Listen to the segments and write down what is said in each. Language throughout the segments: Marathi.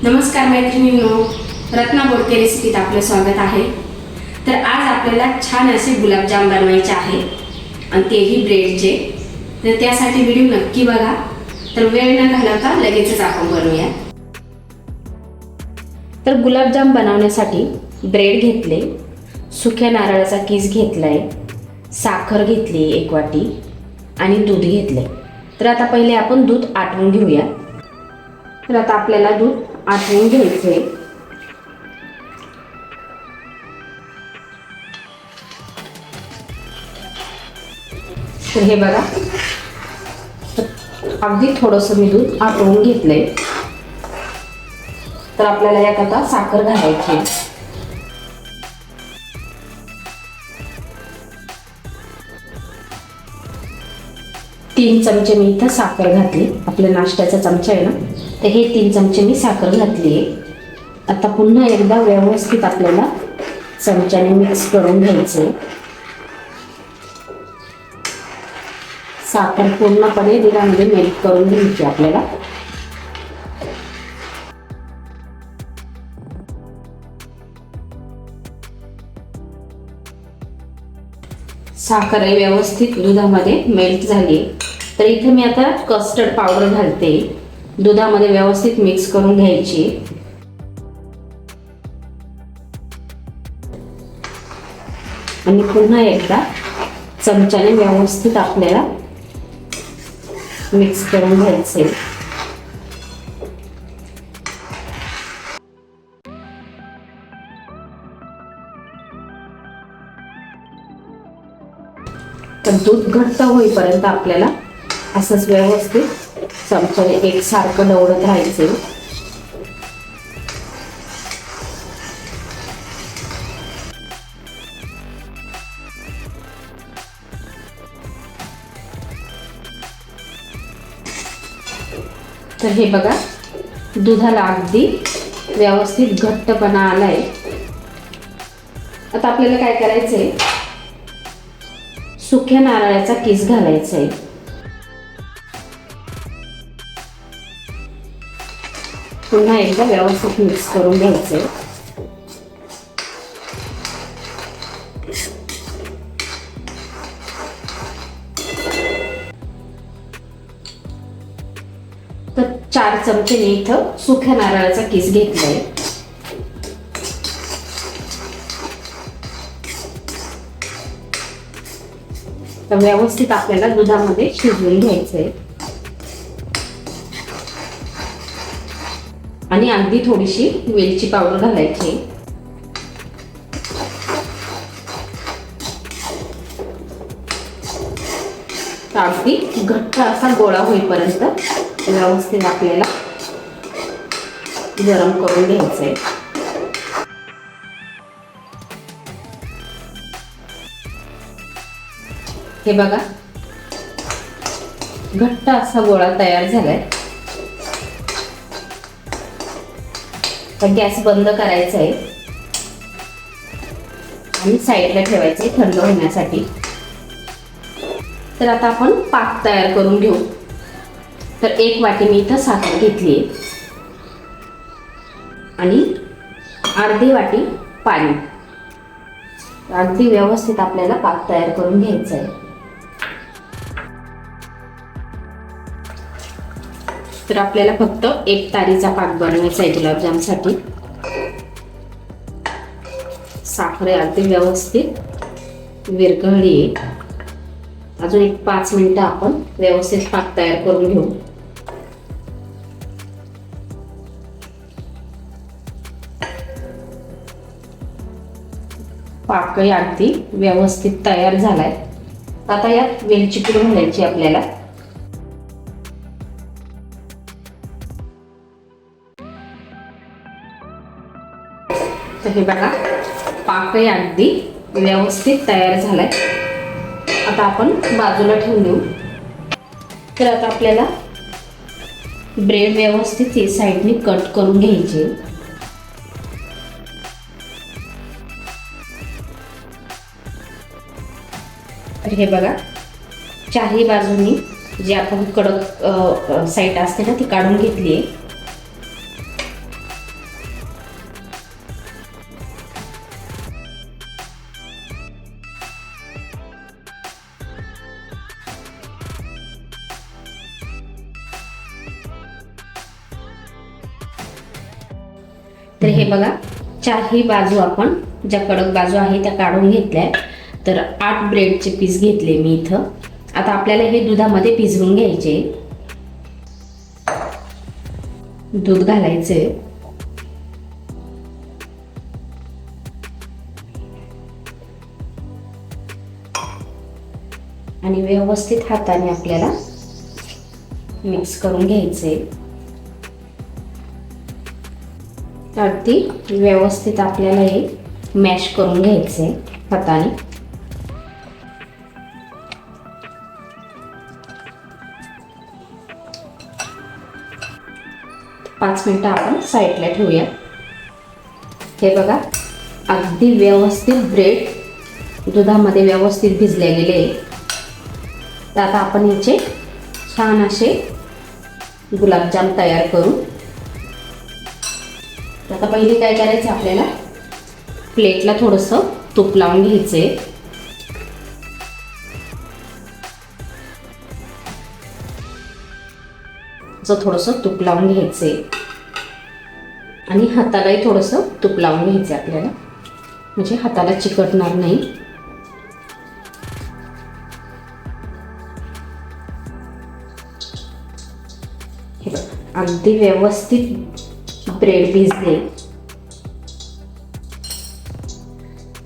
नमस्कार मैत्रिणींनो, रत्ना बोडके रेसिपीत आपलं स्वागत आहे। तर आज आपल्याला छान असे गुलाबजाम बनवायचे आहे आणि तेही ब्रेडचे। तर त्यासाठी व्हिडिओ नक्की बघा। तर वेळ न घालवता लगेचच आपण बनवूया। तर गुलाबजाम बनवण्यासाठी ब्रेड घेतले, सुक्या नारळाचा किस घेतलाय, साखर घेतली 1 वाटी आणि दूध घेतले। तर आता पहिले आपण दूध आटवून घेऊया। तर आता आपल्याला दूध आटवून घ्यायचे। तर हे बघा, अगदी थोडंसं मी दूध आटवून घेतलंय। तर आपल्याला यात आता साखर घालायची। 3 चमचे मी इथं साखर घातली। आपल्या नाश्त्याचा चमचा आहे ना, तर हे 3 चमचे मी साखर घातली आहे। आता पुन्हा एकदा व्यवस्थित आपल्याला चमच्याने मिक्स करून घ्यायचे। साखर पूर्णपणे दुधामध्ये मेल्ट करून घ्यायची आपल्याला। साखर व्यवस्थित दुधामध्ये मेल्ट झाली। तर इथे मी आता कस्टर्ड पावडर घालते। दुधामध्ये व्यवस्थित मिक्स करून घ्यायची। आणि पुन्हा एकदा चमच्याने व्यवस्थित आपल्याला मिक्स करून घ्यायचे। तर दूध घट्ट होईपर्यंत आपल्याला असंच व्यवस्थित चमच्याने एकसारखं ढवळत राहायचे। तर हे बघा, दुधाला अगदी व्यवस्थित घट्टपणा आलाय। आता आपल्याला काय करायचंय, सुक्या नारळाचा किस घालायचा आहे। पुन्हा एकदा व्यवस्थित मिक्स करून घ्यायचे। तर 4 चमचे मी इथं सुक्या नारळाचा किस घेतलाय। तर व्यवस्थित आपल्याला दुधामध्ये शिजवून घ्यायचंय। आणि अगदी थोडीशी वेलची पावडर घालायची। तर अगदी घट्ट असा गोळा होईपर्यंत व्यवस्थित आपल्याला गरम करून घ्यायचंय। हे बघा, घट्ट असा गोळा तयार झालाय। तर गॅस बंद करायचा आहे आणि साईडला ठेवायचे थंड होण्यासाठी। तर आता आपण पाक तयार करून घेऊ। तर 1 वाटी मी इथं साखर घेतली आणि अर्धी वाटी पाणी। अगदी व्यवस्थित आपल्याला पाक तयार करून घ्यायचा आहे। तर आपल्याला फक्त 1 तारीचा पाक बनवायचा आहे गुलाबजामसाठी। साखर अगदी व्यवस्थित विरघळली आहे। अजून 5 मिनिटं आपण व्यवस्थित पाक तयार करून घेऊ। पाकही अगदी व्यवस्थित तयार झालाय। आता यात वेलची पूड घालायची आपल्याला। तर हे बघा, पाकही अगदी व्यवस्थित तयार झालाय। आता आपण बाजूला ठेवून देऊ। तर आता आपल्याला ब्रेड व्यवस्थित साईडने कट करून घ्यायचे। तर हे बघा, चारही बाजूंनी जी आपण कडक साईड असते ना ती काढून घेतली आहे। तर हे बघा, चारही बाजू आपण ज्या कडक बाजू आहे त्या काढून घेतल्या. तर 8 ब्रेडचे पीस घेतले मी इथं. आता आपल्याला हे दुधामध्ये भिजवून घ्यायचे. दूध घालायचे आणि व्यवस्थित हाताने आपल्याला मिक्स करून घ्यायचे. अगदी व्यवस्थित आपल्याला हे मॅश करून घ्यायचे हाताने. पाच मिनिटं आपण साईडला ठेवूया. हे बघा, अगदी व्यवस्थित ब्रेड दुधामध्ये व्यवस्थित भिजले गेले. तर आता आपण याचे छान असे गुलाबजाम तयार करू. आता पहिले काय करायचं, आपल्याला प्लेटला थोडंसं तूप लावून घ्यायचे. थोडंसं तूप लावून घ्यायचे आणि हातालाही थोडंसं तूप लावून घ्यायचे आपल्याला, म्हणजे हाताला चिकटणार नाही. हे बघा, अगदी व्यवस्थित ब्रेड भिजले.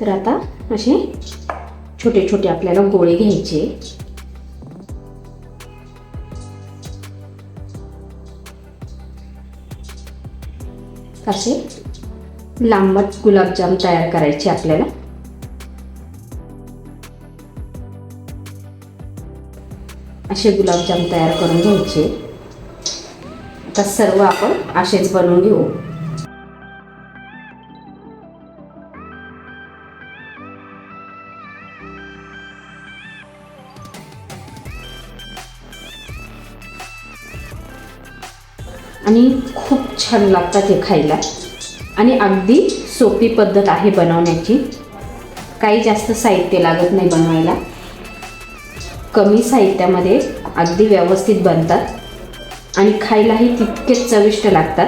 तर आता असे छोटे छोटे आपल्याला गोळे घ्यायचे. असे लांबट गुलाबजाम तयार करायचे आपल्याला. असे गुलाबजाम तयार करून घ्यायचे. आता सर्व आपण असेच बनवून घेऊ. आणि खूप छान लागतात हे खायला. आणि अगदी सोपी पद्धत आहे बनवण्याची. काही जास्त साहित्य लागत नाही बनवायला. कमी साहित्यामध्ये अगदी व्यवस्थित बनतात आणि खायलाही तितकेच चविष्ट लागतात.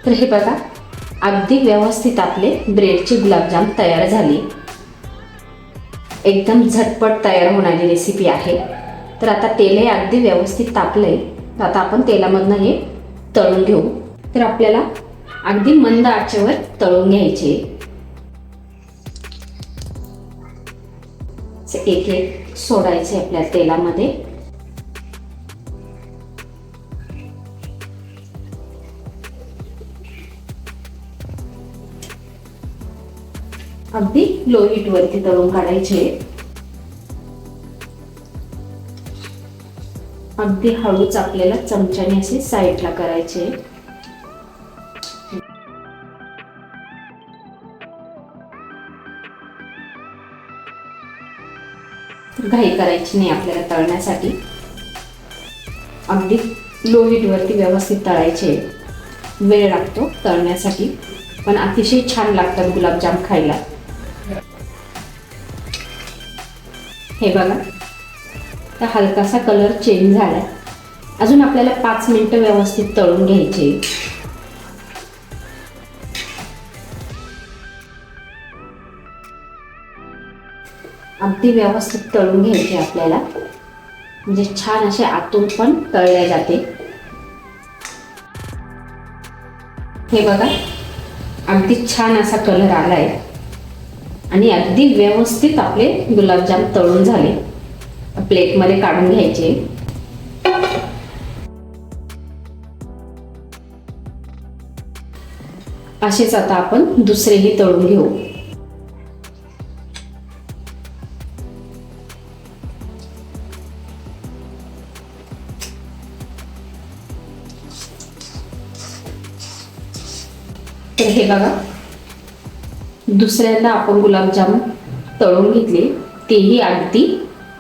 तर हे बघा, अगदी व्यवस्थित आपले ब्रेडचे गुलाबजाम तयार झाले. एकदम झटपट तयार होणारी रेसिपी आहे. तर आता तेलही अगदी व्यवस्थित तापलंय. तर आता आपण तेलामधनं हे तळून घेऊ. तर आपल्याला अगदी मंद आचेवर तळून घ्यायचे. एक एक सोडायचे आपल्या तेलामध्ये. अगदी लो हीट वरती तळून काढायचे. अगदी हळूच आपल्याला चमच्याने असे साईडला करायचे. घाई करायची नाही आपल्याला तळण्यासाठी. अगदी लो हीट वरती व्यवस्थित तळायचे. वेळ लागतो तळण्यासाठी, पण अतिशय छान लागतात गुलाबजाम खायला. हे बघा, तर हलकासा कलर चेंज झाला. अजून आपल्याला 5 मिनिटं व्यवस्थित तळून घ्यायचे. अगदी व्यवस्थित तळून घ्यायचे आपल्याला, म्हणजे छान असे आतून पण तळले जाते. हे बघा, अगदी छान असा कलर आलाय आणि अगदी व्यवस्थित आपले गुलाबजाम तळून झाले. प्लेटमध्ये काढून घ्यायचे. असेच आता आपण दुसरेही तळून घेऊ. तर हे बघा, दुसऱ्यांदा आपण गुलाबजाम तळून घेतले. तेही अगदी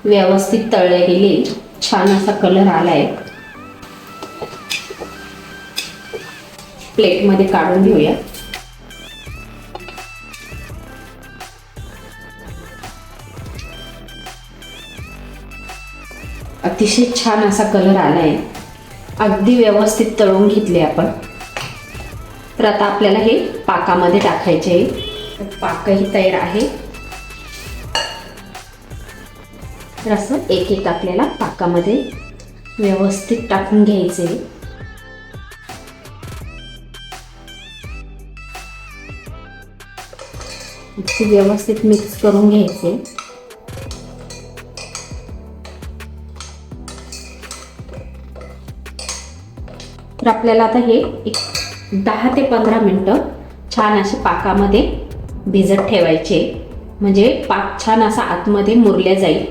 व्यवस्थित तळले गेले. छान असा कलर आलाय. प्लेटमध्ये काढून घेऊया. अतिशय छान असा कलर आला आहे. अगदी व्यवस्थित तळून घेतले आपण. तर आता आपल्याला हे पाकामध्ये टाकायचे आहे. पाकही तयार आहे. तर असं एक एक आपल्याला पाकामध्ये व्यवस्थित टाकून घ्यायचे. व्यवस्थित मिक्स करून घ्यायचे. तर आपल्याला आता हे एक 10 ते 15 मिनटं छान असे पाकामध्ये भिजत ठेवायचे, म्हणजे पाक छान असा आतमध्ये मुरल्या जाईल.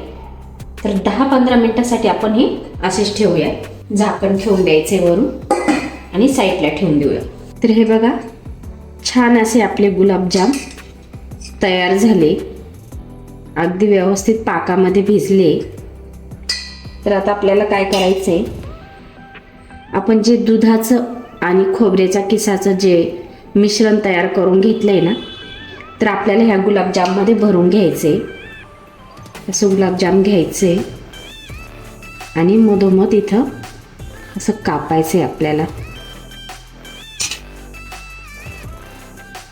तर 10-15 मिनटासाठी आपण हे असेच ठेवूया. झाकण ठेवून द्यायचे वरून आणि साईडला ठेवून देऊया. तर हे बघा, छान असे आपले गुलाबजाम तयार झाले. अगदी व्यवस्थित पाकामध्ये भिजले. तर आता आपल्याला काय करायचं आहे, आपण जे दुधाचं आणि खोबऱ्याच्या किसाचं जे मिश्रण तयार करून घेतलं आहे ना, तर आपल्याला ह्या गुलाबजाममध्ये भरून घ्यायचे. असं गुलाबजाम घ्यायचे आणि मधोमध इथं असं कापायचं आहे आपल्याला.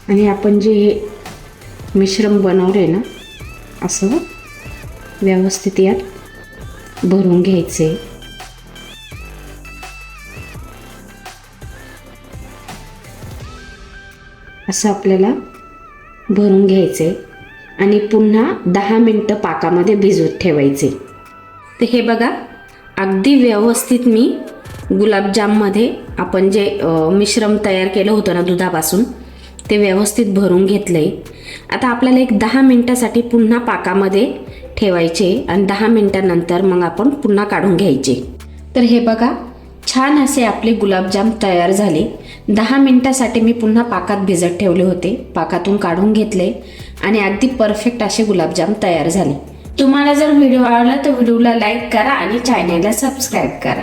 आणि आपण जे हे मिश्रण बनवले ना, असं व्यवस्थित यात भरून घ्यायचे. असं आपल्याला भरून घ्यायचे आणि पुन्हा 10 मिनटं पाकामध्ये भिजवत ठेवायचे. तर हे बघा, अगदी व्यवस्थित मी गुलाबजाममध्ये आपण जे मिश्रण तयार केलं होतं ना दुधापासून, ते व्यवस्थित भरून घेतलं आहे. आता आपल्याला एक 10 मिनटासाठी पुन्हा पाकामध्ये ठेवायचे आणि 10 मिनटानंतर मग आपण पुन्हा काढून घ्यायचे. तर हे बघा, छान असे आपले गुलाबजाम तयार झाले. 10 मिनटासाठी मी पुन्हा पाकात भिजत ठेवले होते. पाकातून काढून घेतले आणि अगदी परफेक्ट असे गुलाबजाम तयार झाले. तुम्हाला जर व्हिडिओ आवडला तर व्हिडिओला लाईक करा आणि चॅनलला सबस्क्राईब करा.